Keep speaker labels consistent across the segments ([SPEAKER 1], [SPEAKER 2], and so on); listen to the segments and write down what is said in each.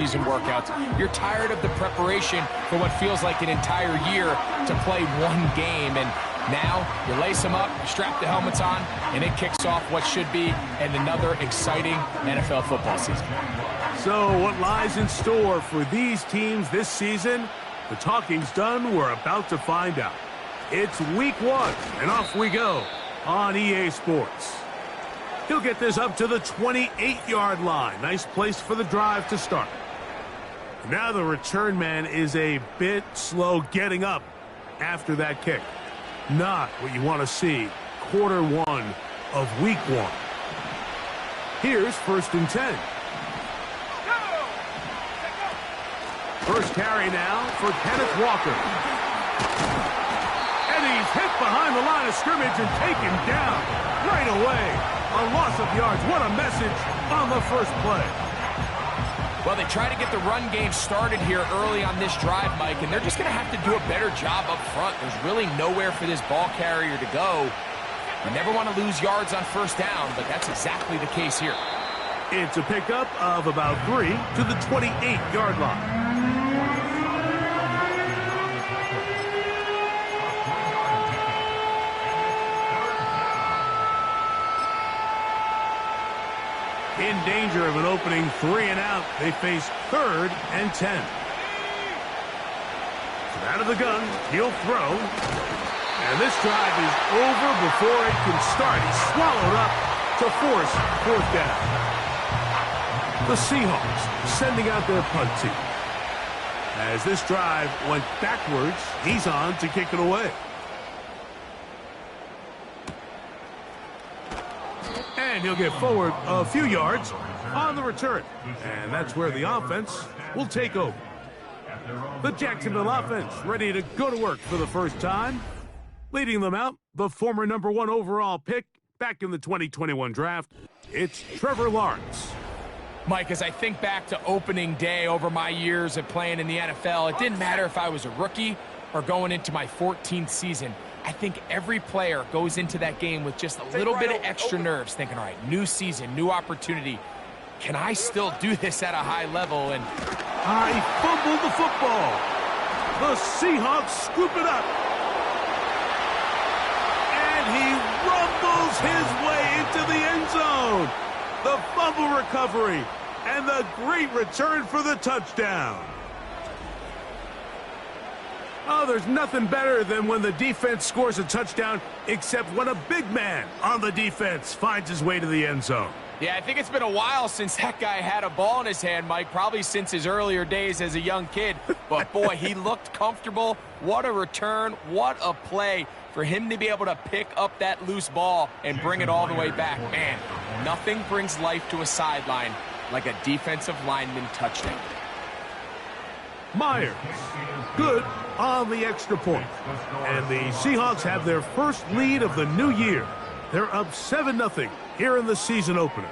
[SPEAKER 1] season workouts. You're tired of the preparation for what feels like an entire year to play one game, and now you lace them up, you strap the helmets on, and it kicks off what should be another exciting NFL football season.
[SPEAKER 2] So what lies in store for these teams this season? The talking's done. We're about to find out. It's week 1, and off we go on EA Sports. He'll get this up to the 28-yard line. Nice place for the drive to start. Now the return man is a bit slow getting up after that kick. Not what you want to see quarter 1 of week 1. Here's 1st and 10. First carry now for Kenneth Walker. And he's hit behind the line of scrimmage and taken down right away. A loss of yards. What a message on the first play.
[SPEAKER 1] Well, they try to get the run game started here early on this drive, Mike, and they're just going to have to do a better job up front. There's really nowhere for this ball carrier to go. You never want to lose yards on 1st down, but that's exactly the case here.
[SPEAKER 2] It's a pickup of about 3 to the 28-yard line. In danger of an opening 3 and out, they face 3rd and 10. So out of the gun, he'll throw. And this drive is over before it can start. He's swallowed up to force 4th down. The Seahawks sending out their punt team. As this drive went backwards, he's on to kick it away. And he'll get forward a few yards on the return. And that's where the offense will take over. The Jacksonville offense ready to go to work for the first time. Leading them out, the former number 1 overall pick back in the 2021 draft, it's Trevor Lawrence.
[SPEAKER 1] Mike, as I think back to opening day over my years of playing in the NFL, it didn't matter if I was a rookie or going into my 14th season. I think every player goes into that game with just a little bit of extra nerves, thinking, all right, new season, new opportunity. Can I still do this at a high level? And
[SPEAKER 2] he fumbled the football. The Seahawks scoop it up. And he rumbles his way into the end zone. The fumble recovery and the great return for the touchdown. Oh, there's nothing better than when the defense scores a touchdown, except when a big man on the defense finds his way to the end zone.
[SPEAKER 1] Yeah, I think it's been a while since that guy had a ball in his hand, Mike, probably since his earlier days as a young kid. But, boy, he looked comfortable. What a return. What a play for him to be able to pick up that loose ball and bring it all the way back. Man, nothing brings life to a sideline like a defensive lineman touchdown.
[SPEAKER 2] Myers, good on the extra point. And the Seahawks have their first lead of the new year. They're up 7-0 here in the season opener.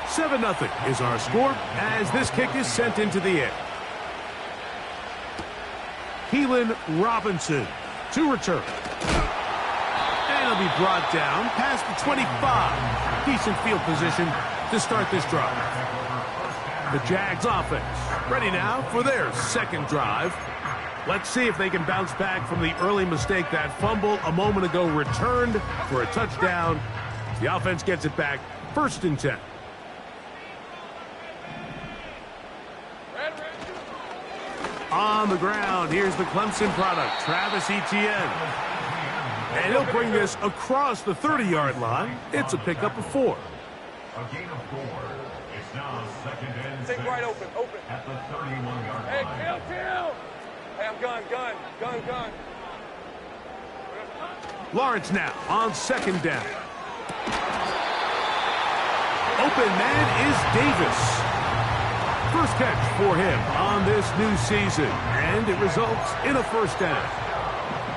[SPEAKER 2] $7-0 is our score as this kick is sent into the air. Keelan Robinson to return. And he'll be brought down past the 25. Decent field position to start this drive. The Jags offense ready now for their second drive. Let's see if they can bounce back from the early mistake. That fumble a moment ago returned for a touchdown. The offense gets it back. 1st and 10. On the ground, here's the Clemson product, Travis Etienne. And he'll bring this across the 30-yard line. It's a pickup of 4.
[SPEAKER 3] A gain of 4. It's now 2nd and 6.
[SPEAKER 4] Take right open.
[SPEAKER 3] At the 31-yard line.
[SPEAKER 4] Hey, kill. Hey, I'm gun.
[SPEAKER 2] Lawrence now on 2nd down. Open man is Davis. First catch for him on this new season, and it results in a 1st down.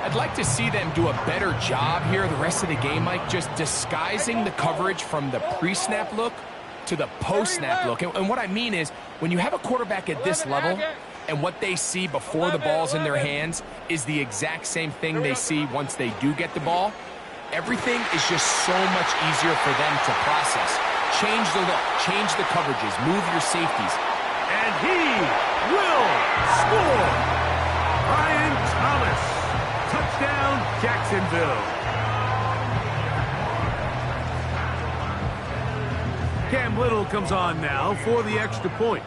[SPEAKER 1] I'd like to see them do a better job here the rest of the game, Mike, just disguising the coverage from the pre-snap look to the post-snap look. And what I mean is, when you have a quarterback at this level and what they see before the ball's in their hands is the exact same thing they see once they do get the ball, everything is just so much easier for them to process. Change the look, change the coverages, move your safeties.
[SPEAKER 2] And he will score! Brian Thomas. Touchdown, Jacksonville. Cam Little comes on now for the extra point.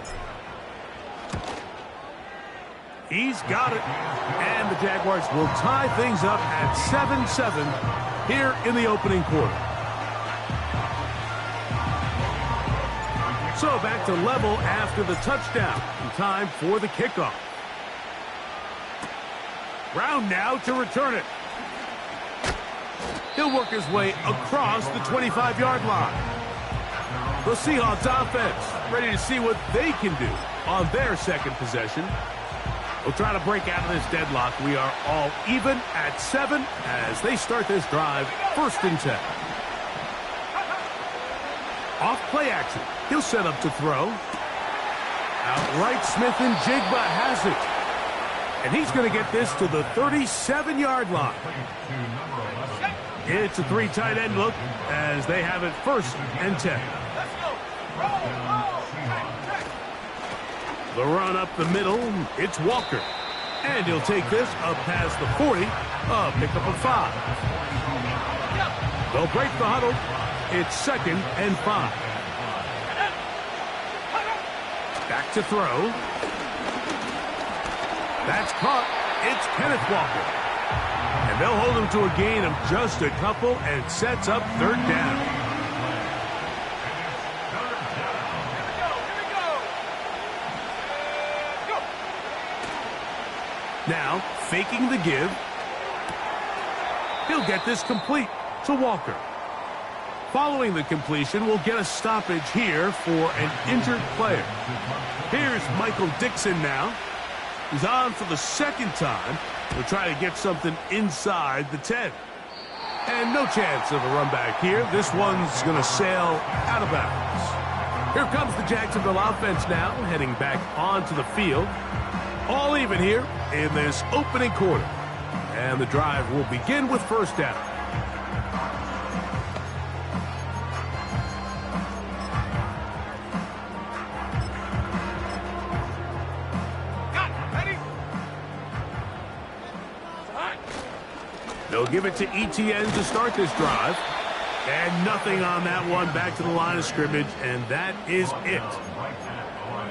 [SPEAKER 2] He's got it. And the Jaguars will tie things up at 7-7 here in the opening quarter. So back to level after the touchdown. And time for the kickoff. Brown now to return it. He'll work his way across the 25-yard line. The Seahawks offense ready to see what they can do on their second possession. We'll try to break out of this deadlock. We are all even at 7 as they start this drive, 1st and 10. Off play action. He'll set up to throw. Outright Smith and Jigba has it. And he's going to get this to the 37-yard line. It's a 3 tight end look as they have it 1st and 10. The run up the middle, it's Walker. And he'll take this up past the 40, a pickup of 5. They'll break the huddle. It's 2nd and 5. Back to throw. That's caught. It's Kenneth Walker. And they'll hold him to a gain of just a couple and sets up 3rd down. Now, faking the give. He'll get this complete to Walker. Following the completion, we'll get a stoppage here for an injured player. Here's Michael Dixon now. He's on for the 2nd time. We'll try to get something inside the 10. And no chance of a run back here. This one's going to sail out of bounds. Here comes the Jacksonville offense now, heading back onto the field. All even here in this opening quarter. And the drive will begin with 1st down. They'll give it to ETN to start this drive. And nothing on that one, back to the line of scrimmage, and that is it.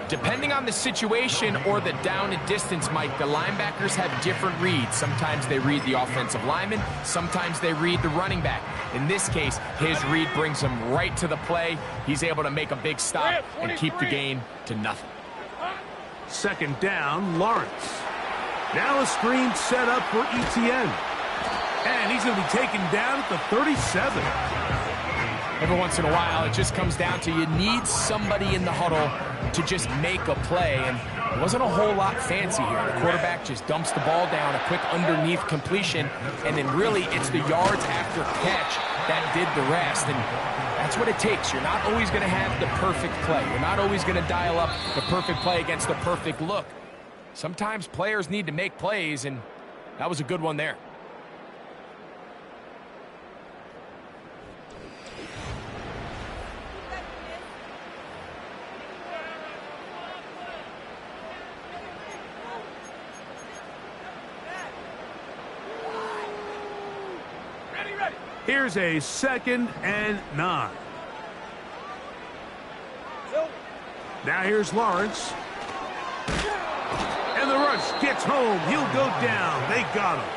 [SPEAKER 1] Depending on the situation or the down and distance, Mike, the linebackers have different reads. Sometimes they read the offensive lineman. Sometimes they read the running back. In this case, his read brings him right to the play. He's able to make a big stop and keep the gain to nothing.
[SPEAKER 2] 2nd down, Lawrence. Now a screen set up for ETN. And he's going to be taken down at the 37.
[SPEAKER 1] Every once in a while, it just comes down to you need somebody in the huddle to just make a play, and it wasn't a whole lot fancy here. The quarterback just dumps the ball down, a quick underneath completion, and then really it's the yards after catch that did the rest, and that's what it takes. You're not always going to have the perfect play. You're not always going to dial up the perfect play against the perfect look. Sometimes players need to make plays, and that was a good one there.
[SPEAKER 2] Here's a 2nd and 9. Now here's Lawrence. And the rush gets home. He'll go down. They got him.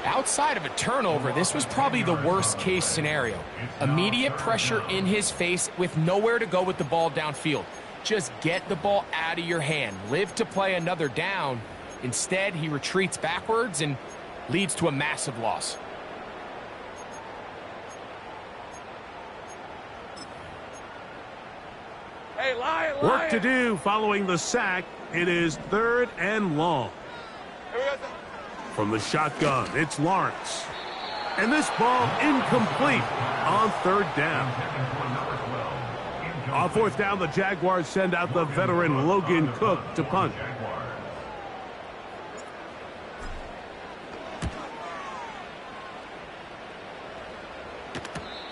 [SPEAKER 1] Outside of a turnover, this was probably the worst case scenario. Immediate pressure in his face with nowhere to go with the ball downfield. Just get the ball out of your hand. Live to play another down. Instead, he retreats backwards and leads to a massive loss.
[SPEAKER 4] Hey, Lion!
[SPEAKER 2] Work to do following the sack. It is 3rd and long. From the shotgun, it's Lawrence. And this ball incomplete on 3rd down. On 4th down, the Jaguars send out the veteran Logan Cook to punt.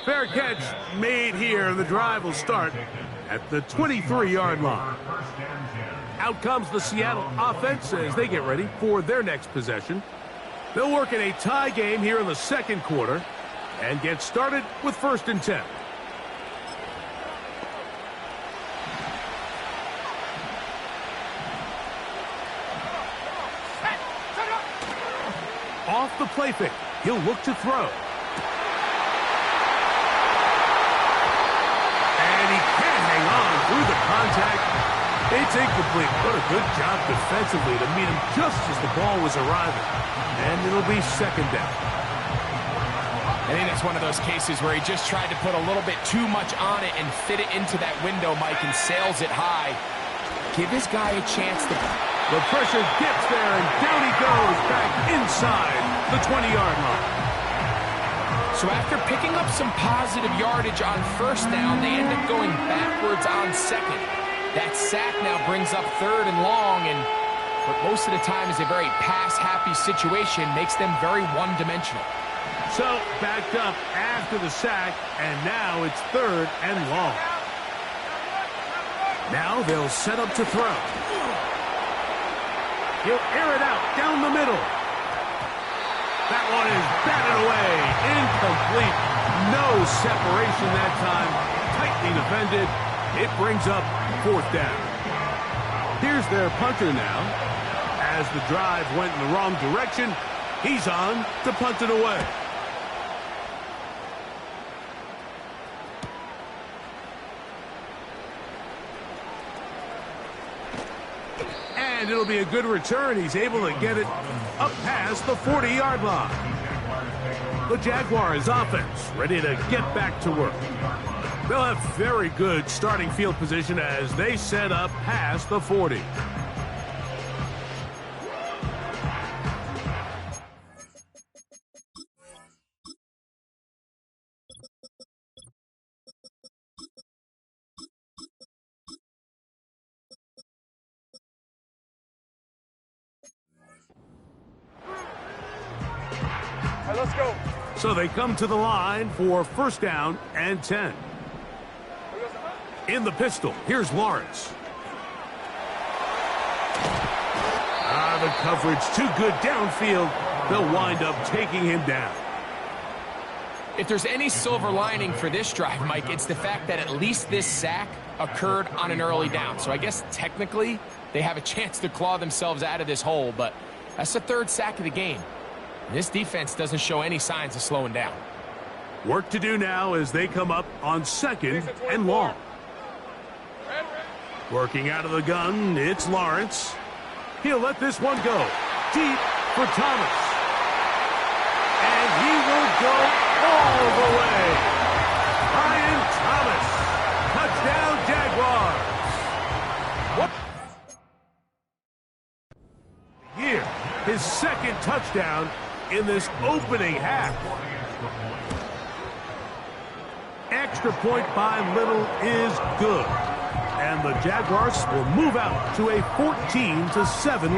[SPEAKER 2] Fair catch made here. The drive will start at the 23-yard line. Out comes the Seattle offense as they get ready for their next possession. They'll work in a tie game here in the second quarter and get started with 1st and 10. Off the play fake. He'll look to throw. And he can't hang on through the contact. It's incomplete. What a good job defensively to meet him just as the ball was arriving. And it'll be 2nd down.
[SPEAKER 1] I think it's one of those cases where he just tried to put a little bit too much on it and fit it into that window, Mike, and sails it high. Give this guy a chance to...
[SPEAKER 2] The pressure gets there, and down he goes back inside the 20-yard line.
[SPEAKER 1] So after picking up some positive yardage on 1st down, they end up going backwards on 2nd. That sack now brings up 3rd and long, and what most of the time is a very pass-happy situation makes them very one-dimensional.
[SPEAKER 2] So backed up after the sack, and now it's 3rd and long. Now they'll set up to throw. He'll air it out down the middle. That one is batted away. Incomplete. No separation that time. Tightly defended. It brings up 4th down. Here's their punter now. As the drive went in the wrong direction, he's on to punt it away. And it'll be a good return. He's able to get it up past the 40-yard line. The Jaguars offense ready to get back to work. They'll have very good starting field position as they set up past the 40.
[SPEAKER 4] Let's go.
[SPEAKER 2] So they come to the line for 1st down and 10. In the pistol, here's Lawrence. The coverage too good downfield. They'll wind up taking him down.
[SPEAKER 1] If there's any silver lining for this drive, Mike, it's the fact that at least this sack occurred on an early down. So I guess technically they have a chance to claw themselves out of this hole, but that's the 3rd sack of the game. This defense doesn't show any signs of slowing down.
[SPEAKER 2] Work to do now as they come up on 2nd and long. Working out of the gun, it's Lawrence. He'll let this one go. Deep for Thomas. And he will go all the way. Brian Thomas. Touchdown, Jaguars. Here, his 2nd touchdown in this opening half. Extra point by Little is good. And the Jaguars will move out to a 14-7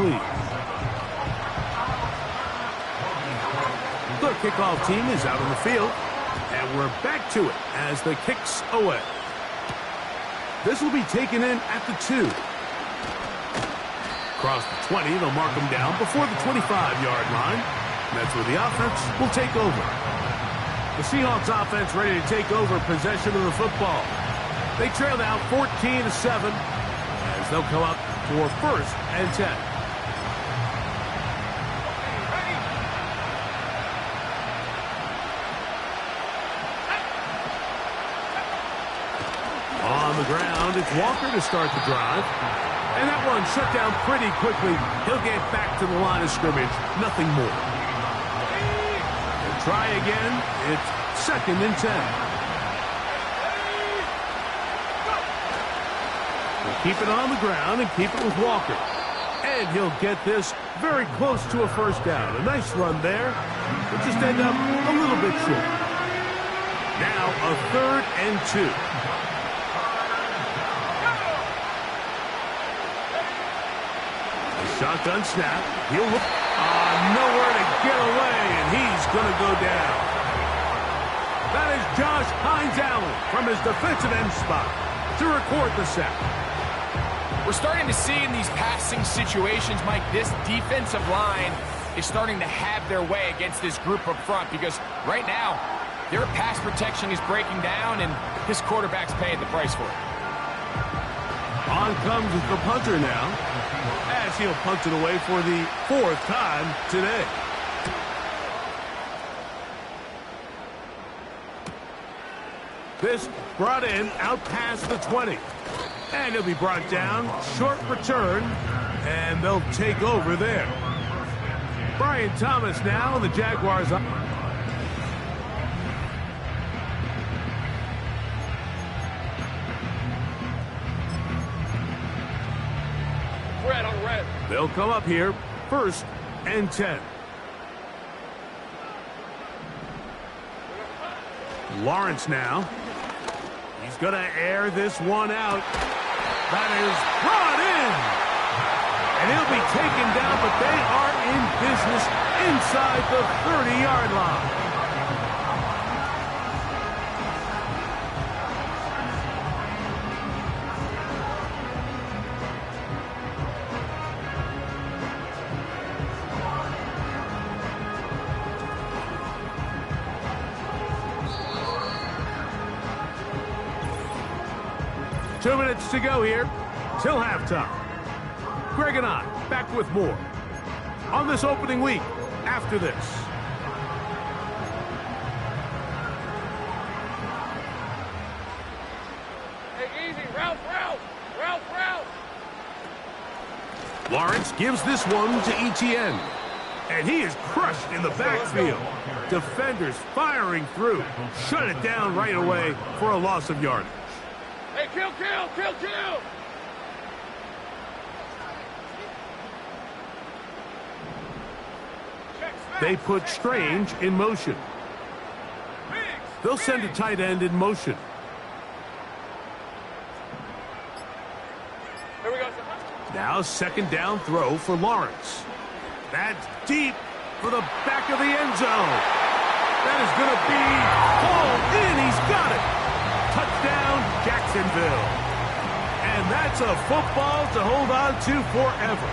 [SPEAKER 2] lead. The kickoff team is out on the field. And we're back to it as the kick's away. This will be taken in at the 2. Across the 20, they'll mark him down before the 25-yard line. That's where the offense will take over. The Seahawks offense ready to take over possession of the football. They trail now 14-7 as they'll come up for 1st and 10. On the ground, it's Walker to start the drive. And that one shut down pretty quickly. He'll get back to the line of scrimmage. Nothing more. Try again. It's 2nd and 10. We'll keep it on the ground and keep it with Walker. And he'll get this very close to a 1st down. A nice run there. We'll just end up a little bit short. Now a 3rd and 2. A shotgun snap. He'll look. Nowhere to get away, and he's going to go down. That is Josh Hines-Allen from his defensive end spot to record the sack.
[SPEAKER 1] We're starting to see in these passing situations, Mike, this defensive line is starting to have their way against this group up front because right now, their pass protection is breaking down and this quarterback's paying the price for it.
[SPEAKER 2] On comes the punter now, as he'll punt it away for the 4th time today. This brought in out past the 20. And he'll be brought down, short return, and they'll take over there. Brian Thomas now, the Jaguars up.
[SPEAKER 4] Red on red.
[SPEAKER 2] They'll come up here, 1st and 10. Lawrence now. He's going to air this one out. That is brought in. And he'll be taken down, but they are in business inside the 30-yard line. 2 minutes to go here till halftime. Greg and I back with more on this opening week after this.
[SPEAKER 4] Hey, easy. Route.
[SPEAKER 2] Lawrence gives this one to Etienne. And he is crushed in the backfield. Defenders firing through. Shut it down right away for a loss of yardage.
[SPEAKER 4] Hey, kill.
[SPEAKER 2] They put Strange in motion. They'll send a tight end in motion.
[SPEAKER 4] Here we go.
[SPEAKER 2] Now 2nd down throw for Lawrence. That's deep for the back of the end zone. That is going to be hauled in. He's got it. Touchdown, Jacksonville. And that's a football to hold on to forever.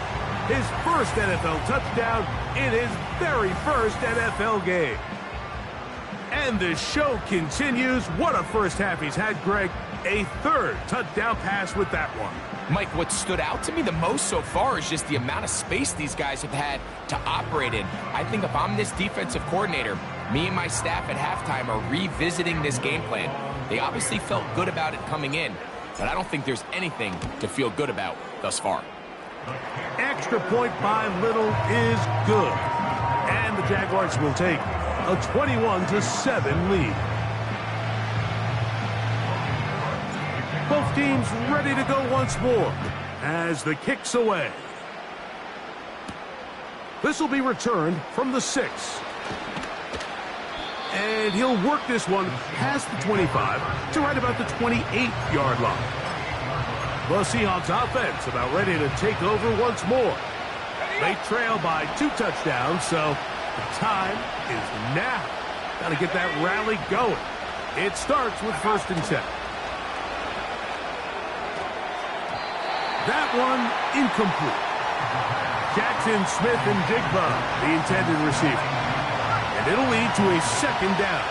[SPEAKER 2] His first NFL touchdown in his very first NFL game. And the show continues. What a first half he's had, Greg. A 3rd touchdown pass with that one.
[SPEAKER 1] Mike, what stood out to me the most so far is just the amount of space these guys have had to operate in. I think if I'm this defensive coordinator, me and my staff at halftime are revisiting this game plan. They obviously felt good about it coming in, but I don't think there's anything to feel good about thus far.
[SPEAKER 2] Extra point by Little is good. And the Jaguars will take a 21-7 lead. Both teams ready to go once more as the kick's away. This will be returned from the 6. And he'll work this one past the 25 to right about the 28-yard line. The Seahawks offense about ready to take over once more. They trail by 2 touchdowns, so the time is now. Got to get that rally going. It starts with 1st and 10. That one incomplete. Jackson, Smith, and Jigba, the intended receiver. And it'll lead to a 2nd down.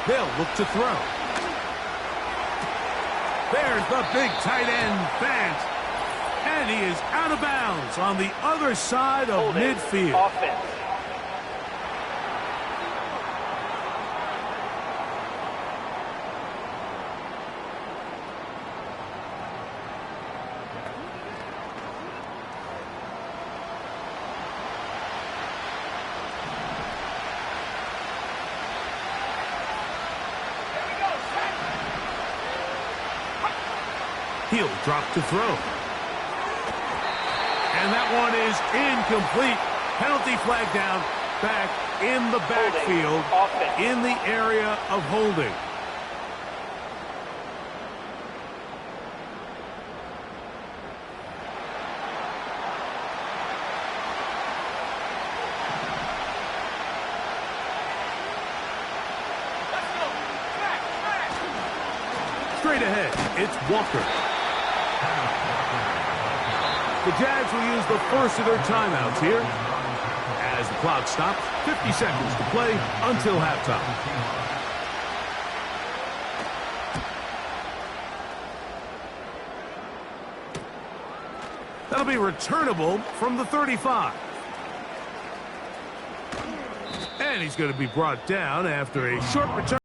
[SPEAKER 2] They'll look to throw. There's the big tight end, Fant. And he is out of bounds on the other side of midfield.
[SPEAKER 4] Offense.
[SPEAKER 2] He'll drop to throw. And that one is incomplete. Penalty flag down, back in the backfield, in the area of holding. Straight ahead, it's Walker. The Jags will use the first of their timeouts here. As the clock stops, 50 seconds to play until halftime. That'll be returnable from the 35. And he's going to be brought down after a short return.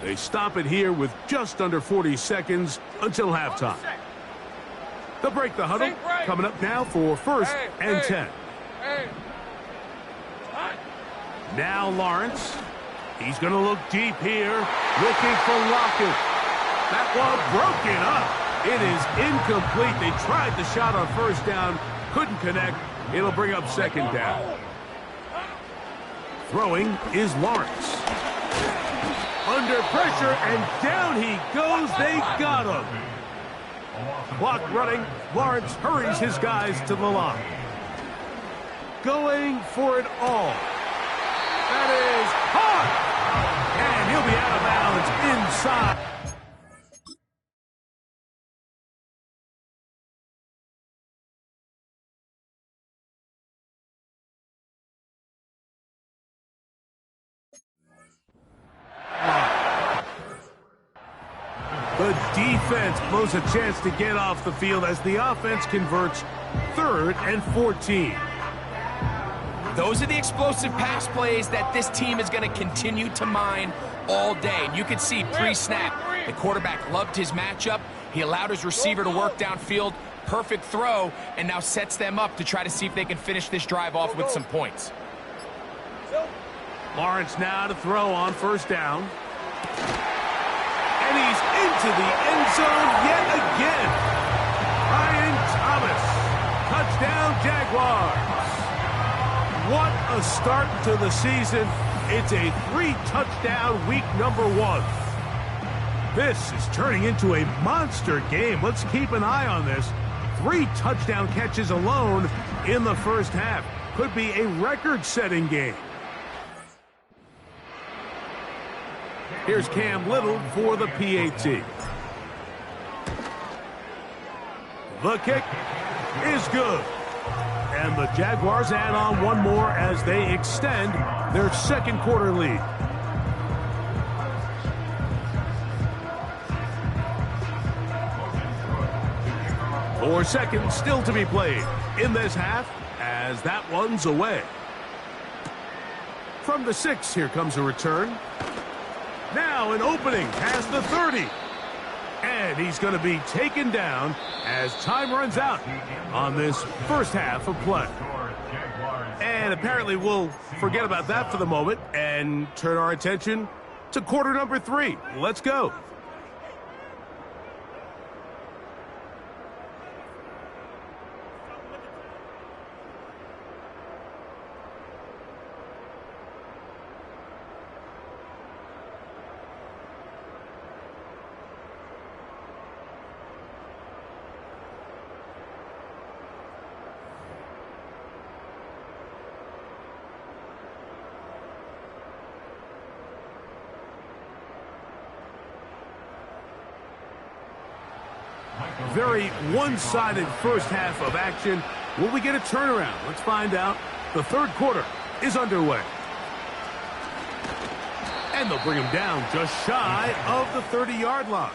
[SPEAKER 2] They stop it here with just under 40 seconds until halftime. They'll break the huddle. Coming up now for 1st and 10. Now Lawrence. He's going to look deep here, looking for Lockett. That one broken up. It is incomplete. They tried the shot on 1st down, couldn't connect. It'll bring up 2nd down. Throwing is Lawrence. Under pressure, and down he goes. They got him. Clock running. Lawrence hurries his guys to the line. Going for it all. That is hard. And he'll be out of bounds inside. The defense blows a chance to get off the field as the offense converts 3rd and 14.
[SPEAKER 1] Those are the explosive pass plays that this team is going to continue to mine all day. And you can see pre-snap, the quarterback loved his matchup. He allowed his receiver to work downfield. Perfect throw, and now sets them up to try to see if they can finish this drive off with some points.
[SPEAKER 2] Lawrence now to throw on 1st down. And he's into the end zone yet again. Ryan Thomas. Touchdown, Jaguars. What a start to the season. It's a 3-touchdown week number 1. This is turning into a monster game. Let's keep an eye on this. 3 touchdown catches alone in the 1st half. Could be a record-setting game. Here's Cam Little for the PAT. The kick is good. And the Jaguars add on one more as they extend their 2nd quarter lead. Four seconds still to be played in this half as that one's away. From the 6, here comes a return. Now an opening past the 30. And he's going to be taken down as time runs out on this 1st half of play. And apparently we'll forget about that for the moment and turn our attention to quarter number 3. Let's go. Very one-sided 1st half of action. Will we get a turnaround? Let's find out. The 3rd quarter is underway. And they'll bring him down just shy of the 30-yard line.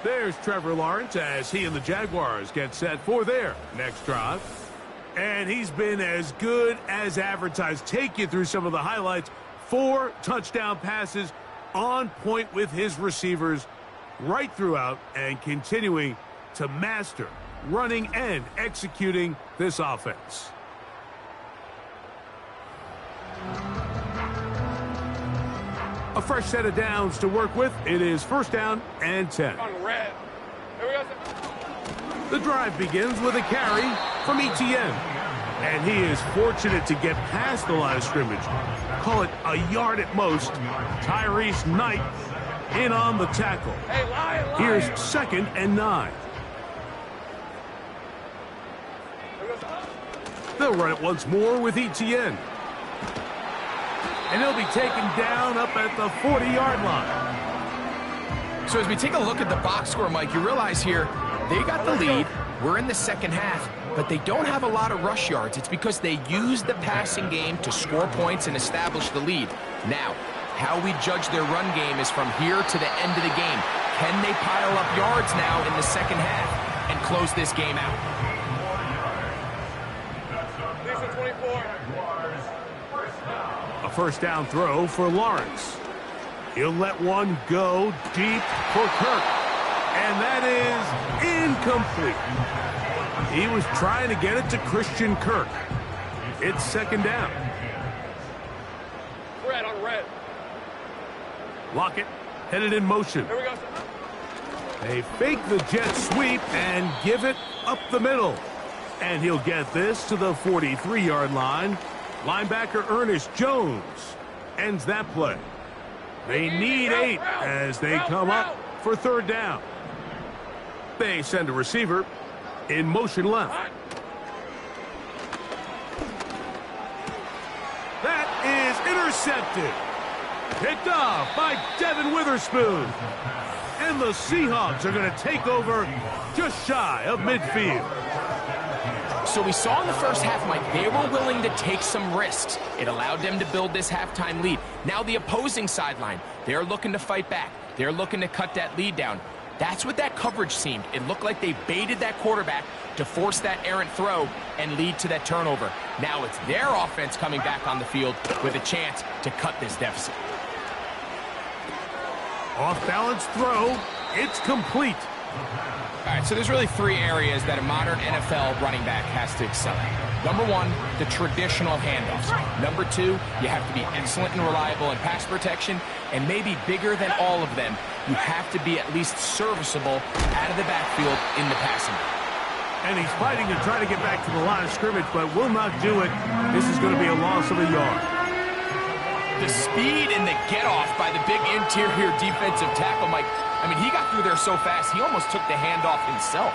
[SPEAKER 2] There's Trevor Lawrence as he and the Jaguars get set for their next drive. And he's been as good as advertised. Take you through some of the highlights. 4 touchdown passes on point with his receivers right throughout and continuing to master running and executing this offense. A fresh set of downs to work with. It is first down and 10.
[SPEAKER 4] On red. Here we go.
[SPEAKER 2] The drive begins with a carry from Etienne. And he is fortunate to get past the line of scrimmage. Call it a yard at most. Tyrese Knight in on the tackle.
[SPEAKER 4] Hey, lion.
[SPEAKER 2] Here's 2nd and 9. They'll run it once more with Etienne. And he'll be taken down up at the 40-yard line.
[SPEAKER 1] So as we take a look at the box score, Mike, you realize here they got the lead. We're in the second half, but they don't have a lot of rush yards. It's because they use the passing game to score points and establish the lead. Now, how we judge their run game is from here to the end of the game. Can they pile up yards now in the second half and close this game out?
[SPEAKER 4] Lisa 24.
[SPEAKER 2] A first down throw for Lawrence. He'll let one go deep for Kirk. And that is incomplete. He was trying to get it to Christian Kirk. It's second down.
[SPEAKER 4] Red on red.
[SPEAKER 2] Lockett headed in motion.
[SPEAKER 4] Here we go.
[SPEAKER 2] They fake the jet sweep and give it up the middle. And he'll get this to the 43-yard line. Linebacker Ernest Jones ends that play. They need 8 as they come up for third down. They send a receiver in motion left. That is intercepted. Picked off by Devin Witherspoon. And the Seahawks are going to take over just shy of midfield.
[SPEAKER 1] So we saw in the first half, Mike, they were willing to take some risks. It allowed them to build this halftime lead. Now the opposing sideline, they're looking to fight back. They're looking to cut that lead down. That's what that coverage seemed. It looked like they baited that quarterback to force that errant throw and lead to that turnover. Now it's their offense coming back on the field with a chance to cut this deficit.
[SPEAKER 2] Off-balance throw. It's complete.
[SPEAKER 1] All right, so there's really 3 areas that a modern NFL running back has to excel at. Number 1, the traditional handoffs. Number 2, you have to be excellent and reliable in pass protection. And maybe bigger than all of them, you have to be at least serviceable out of the backfield in the passing game.
[SPEAKER 2] And he's fighting to try to get back to the line of scrimmage, but will not do it. This is going to be a loss of a yard.
[SPEAKER 1] The speed and the get-off by the big interior defensive tackle, Mike. I mean, he got through there so fast, he almost took the handoff himself.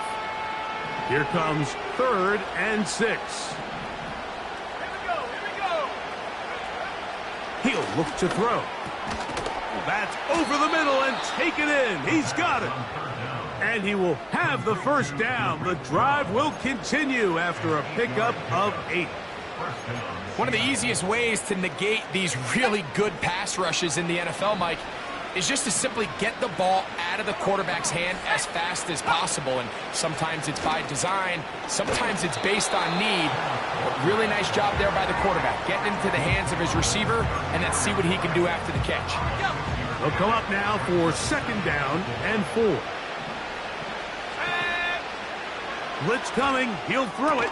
[SPEAKER 2] Here comes 3rd and 6.
[SPEAKER 4] Here we go.
[SPEAKER 2] He'll look to throw. That's over the middle and taken in. He's got it. And he will have the first down. The drive will continue after a pickup of 8.
[SPEAKER 1] One of the easiest ways to negate these really good pass rushes in the NFL, Mike, is just to simply get the ball out of the quarterback's hand as fast as possible. And sometimes it's by design, sometimes it's based on need. But really nice job there by the quarterback, getting into the hands of his receiver, and let's see what he can do after the catch.
[SPEAKER 2] They'll come up now for second down and 4. Blitz coming, he'll throw it.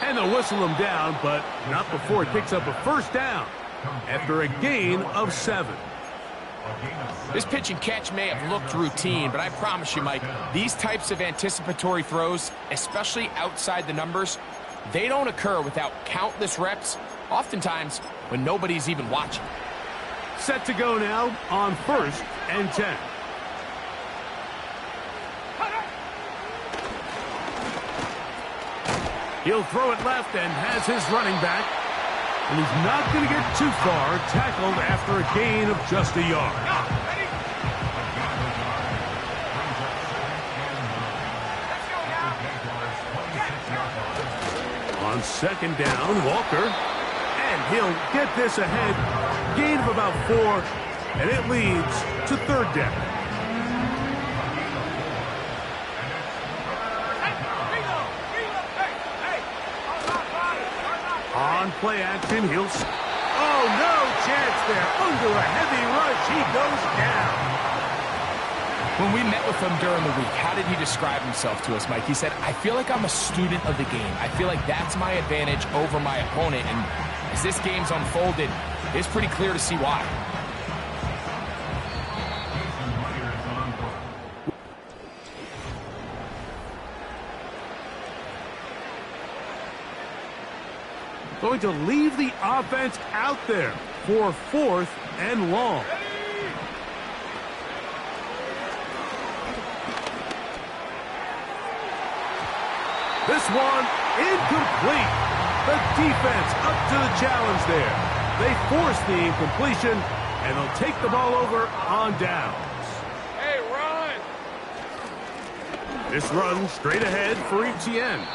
[SPEAKER 2] And they'll whistle him down, but not before it picks up a first down after a gain of 7.
[SPEAKER 1] This pitch and catch may have looked routine, but I promise you, Mike, these types of anticipatory throws, especially outside the numbers, they don't occur without countless reps, oftentimes when nobody's even watching.
[SPEAKER 2] Set to go now on 1st and 10. He'll throw it left and has his running back. And he's not going to get too far, tackled after a gain of just a yard. On second down, Walker. And he'll get this ahead. Gain of about 4. And it leads to third down. On play action, oh, no chance there. Under a heavy rush, he goes down.
[SPEAKER 1] When we met with him during the week, how did he describe himself to us, Mike? He said, I feel like I'm a student of the game. I feel like that's my advantage over my opponent. And as this game's unfolded, it's pretty clear to see why.
[SPEAKER 2] Going to leave the offense out there for 4th and long. This one incomplete. The defense up to the challenge there. They force the incompletion, and they'll take the ball over on downs.
[SPEAKER 4] Hey, run!
[SPEAKER 2] This run straight ahead for Etienne.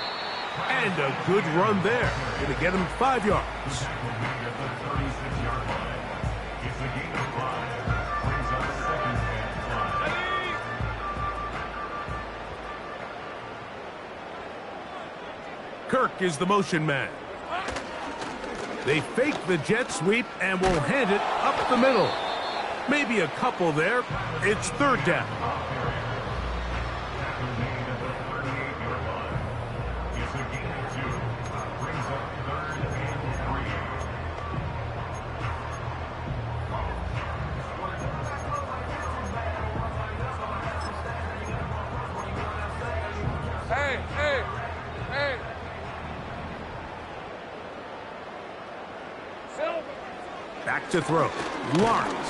[SPEAKER 2] And a good run there. Going to get him 5 yards. Kirk is the motion man. They fake the jet sweep and will hand it up the middle. Maybe a couple there. It's 3rd down.
[SPEAKER 4] Hey!
[SPEAKER 2] Back to throw. Lawrence.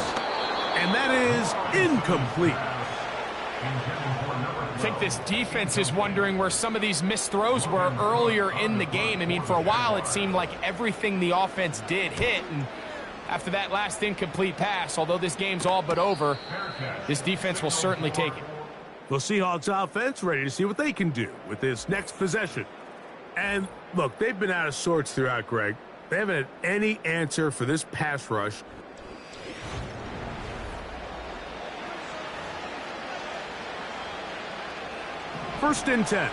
[SPEAKER 2] And that is incomplete.
[SPEAKER 1] I think this defense is wondering where some of these missed throws were earlier in the game. I mean, for a while it seemed like everything the offense did hit, and after that last incomplete pass, although this game's all but over, this defense will certainly take it.
[SPEAKER 2] The Seahawks offense ready to see what they can do with this next possession. And look, they've been out of sorts throughout, Greg. They haven't had any answer for this pass rush. First and 10.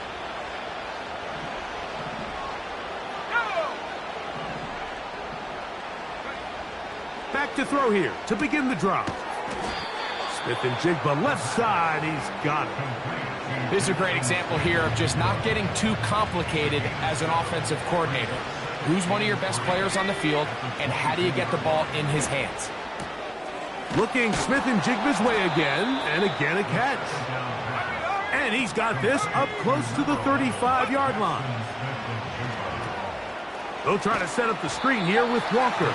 [SPEAKER 2] Back to throw here to begin the drive. Smith and Jigba left side. He's got it.
[SPEAKER 1] This is a great example here of just not getting too complicated as an offensive coordinator. Who's one of your best players on the field, and how do you get the ball in his hands?
[SPEAKER 2] Looking Smith and Jigba's way again, and again a catch. And he's got this up close to the 35-yard line. They'll try to set up the screen here with Walker.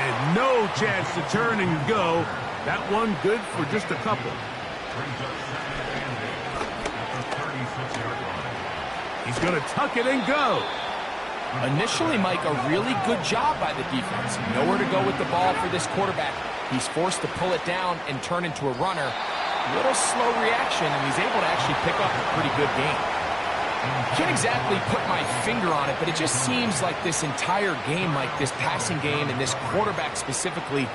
[SPEAKER 2] And no chance to turn and go. That one good for just a couple. He's going to tuck it and go.
[SPEAKER 1] Initially, Mike, a really good job by the defense. Nowhere to go with the ball for this quarterback. He's forced to pull it down and turn into a runner. Little slow reaction, and he's able to actually pick up a pretty good game. Can't exactly put my finger on it, but it just seems like this entire game, Mike, this passing game and this quarterback specifically,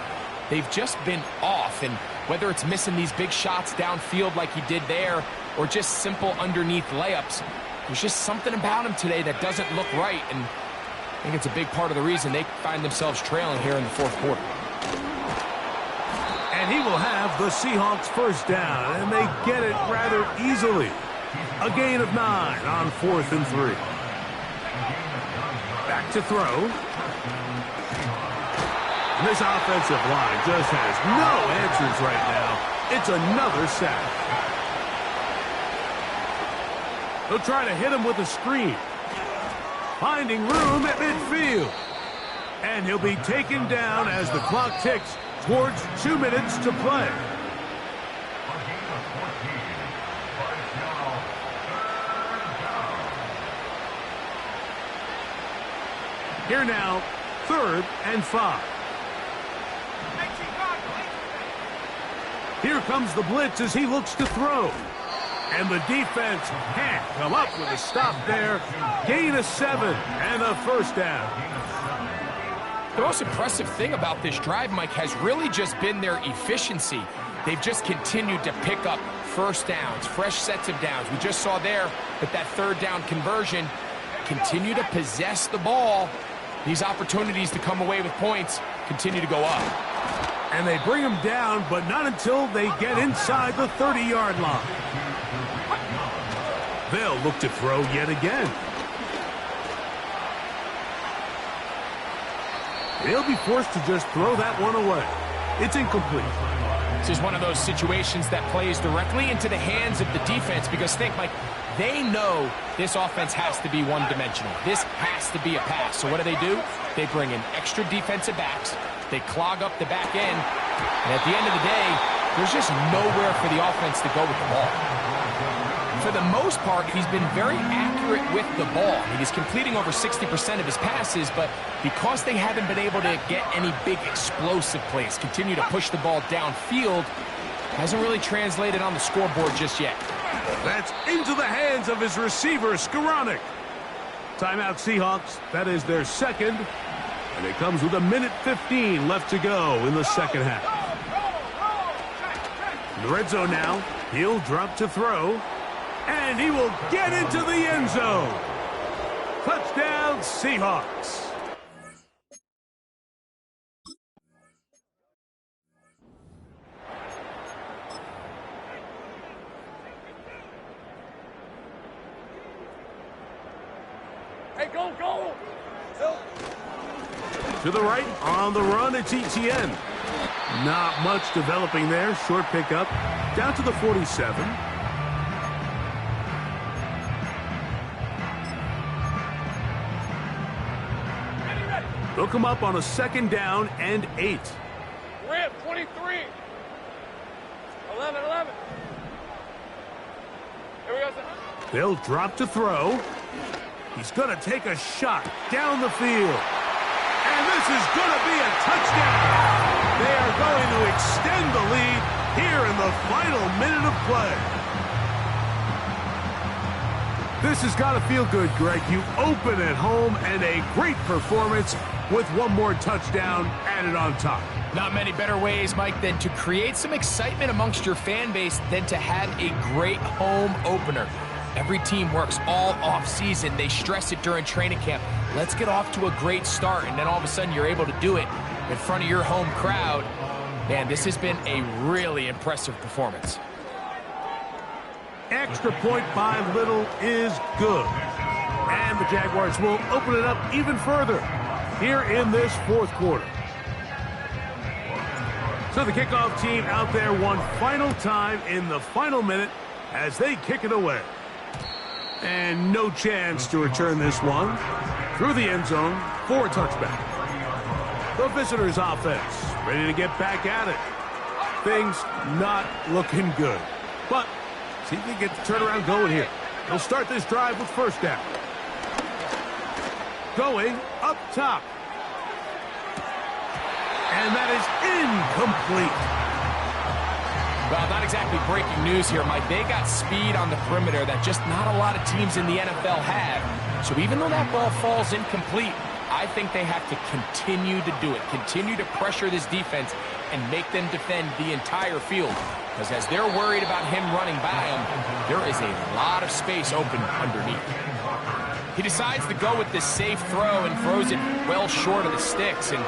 [SPEAKER 1] they've just been off. And whether it's missing these big shots downfield like he did there, or just simple underneath layups, there's just something about him today that doesn't look right, and I think it's a big part of the reason they find themselves trailing here in the 4th quarter.
[SPEAKER 2] And he will have the Seahawks first down, and they get it rather easily. A gain of 9 on 4th and 3. Back to throw. And this offensive line just has no answers right now. It's another sack. They'll try to hit him with a screen. Finding room at midfield. And he'll be taken down as the clock ticks towards 2 minutes to play. Here now, 3rd and 5. Here comes the blitz as he looks to throw. And the defense can't come up with a stop there. Gain of 7 and a first down.
[SPEAKER 1] The most impressive thing about this drive, Mike, has really just been their efficiency. They've just continued to pick up first downs, fresh sets of downs. We just saw there that 3rd down conversion, continue to possess the ball. These opportunities to come away with points continue to go up.
[SPEAKER 2] And they bring him down, but not until they get inside the 30-yard line. They'll look to throw yet again. They'll be forced to just throw that one away. It's incomplete.
[SPEAKER 1] This is one of those situations that plays directly into the hands of the defense, because think, Mike, They know this offense has to be one-dimensional. This has to be a pass. So what do? They bring in extra defensive backs. They clog up the back end. And at the end of the day, there's just nowhere for the offense to go with the ball. For the most part, he's been very accurate with the ball. I mean, he's completing over 60% of his passes, but because they haven't been able to get any big explosive plays, continue to push the ball downfield, hasn't really translated on the scoreboard just yet.
[SPEAKER 2] That's into the hands of his receiver, Skoranek. Timeout Seahawks. That is their second. And it comes with 1:15 left to go in the second half. In the red zone now. He'll drop to throw. And he will get into the end zone. Touchdown, Seahawks.
[SPEAKER 4] Hey, go, go!
[SPEAKER 2] To the right, on the run, it's ETN. Not much developing there. Short pickup. Down to the 47. They'll come up on a 2nd down and 8.
[SPEAKER 4] Rip, 23. 11. Here we go, sir.
[SPEAKER 2] They'll drop to throw. He's going to take a shot down the field. And this is going to be a touchdown. They are going to extend the lead here in the final minute of play. This has got to feel good, Greg. You open at home and a great performance with one more touchdown added on top.
[SPEAKER 1] Not many better ways, Mike, than to create some excitement amongst your fan base than to have a great home opener. Every team works all off-season. They stress it during training camp. Let's get off to a great start, and then all of a sudden you're able to do it in front of your home crowd. Man, this has been a really impressive performance.
[SPEAKER 2] Extra point by Little is good. And the Jaguars will open it up even further here in this 4th quarter. So the kickoff team out there one final time in the final minute as they kick it away. And no chance to return this one through the end zone for a touchback. The visitors' offense ready to get back at it. Things not looking good. But see if they get the turnaround going here. They'll start this drive with 1st down. Going up top. And that is incomplete.
[SPEAKER 1] Well, not exactly breaking news here, Mike. They got speed on the perimeter that just not a lot of teams in the NFL have. So even though that ball falls incomplete, I think they have to continue to do it. Continue to pressure this defense and make them defend the entire field. Because as they're worried about him running by them, there is a lot of space open underneath. He decides to go with this safe throw and throws it well short of the sticks. And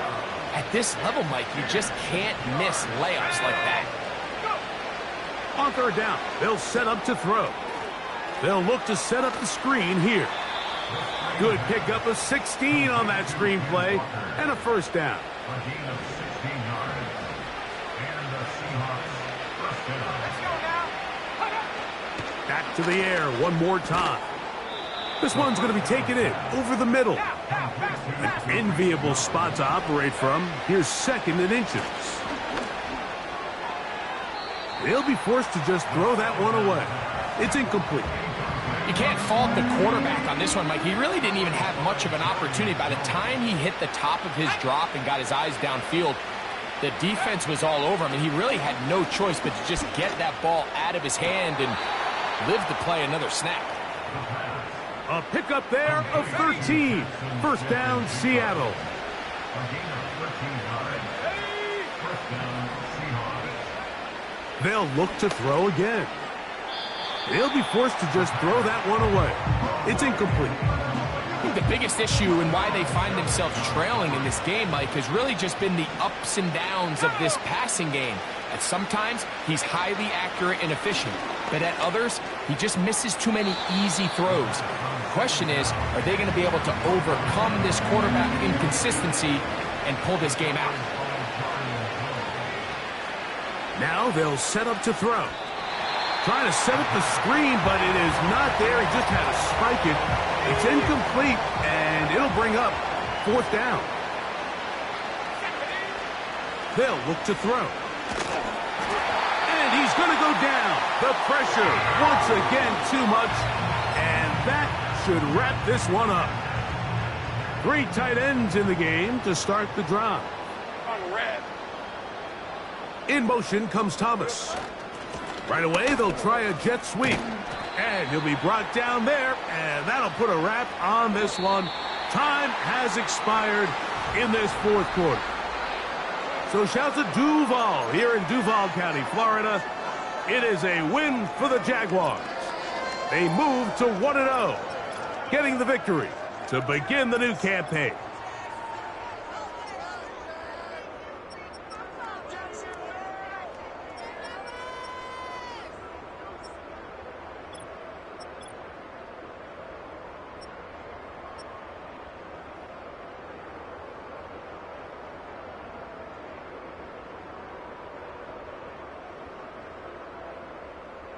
[SPEAKER 1] at this level, Mike, you just can't miss layups like that.
[SPEAKER 2] On 3rd down, they'll set up to throw. They'll look to set up the screen here. Good pickup of 16 on that screen play and a 1st down.
[SPEAKER 3] A gain of 16 yards. And the Seahawks first down. Let's go now.
[SPEAKER 2] Back to the air one more time. This one's going to be taken in over the middle. An enviable spot to operate from. Here's 2nd and inches. They'll be forced to just throw that one away. It's incomplete.
[SPEAKER 1] You can't fault the quarterback on this one, Mike. He really didn't even have much of an opportunity. By the time he hit the top of his drop and got his eyes downfield, the defense was all over him, and he really had no choice but to just get that ball out of his hand and live to play another snap.
[SPEAKER 2] A pickup there of 13. 1st down, Seattle.
[SPEAKER 3] A gain of 13 yards. First down, Seahawks.
[SPEAKER 2] They'll look to throw again. They'll be forced to just throw that one away. It's incomplete.
[SPEAKER 1] I think the biggest issue and why they find themselves trailing in this game, Mike, has really just been the ups and downs of this passing game. At sometimes, he's highly accurate and efficient, but at others, he just misses too many easy throws. The question is, are they going to be able to overcome this quarterback inconsistency and pull this game out?
[SPEAKER 2] Now they'll set up to throw. Trying to set up the screen, but it is not there. He just had to spike it. It's incomplete, and it'll bring up 4th down. They'll look to throw. And he's going to go down. The pressure, once again, too much. And that should wrap this one up. 3 tight ends in the game to start the drive.
[SPEAKER 4] On red.
[SPEAKER 2] In motion comes Thomas. Right away, they'll try a jet sweep. And he'll be brought down there, and that'll put a wrap on this one. Time has expired in this 4th quarter. So shout to Duval here in Duval County, Florida. It is a win for the Jaguars. They move to 1-0, getting the victory to begin the new campaign.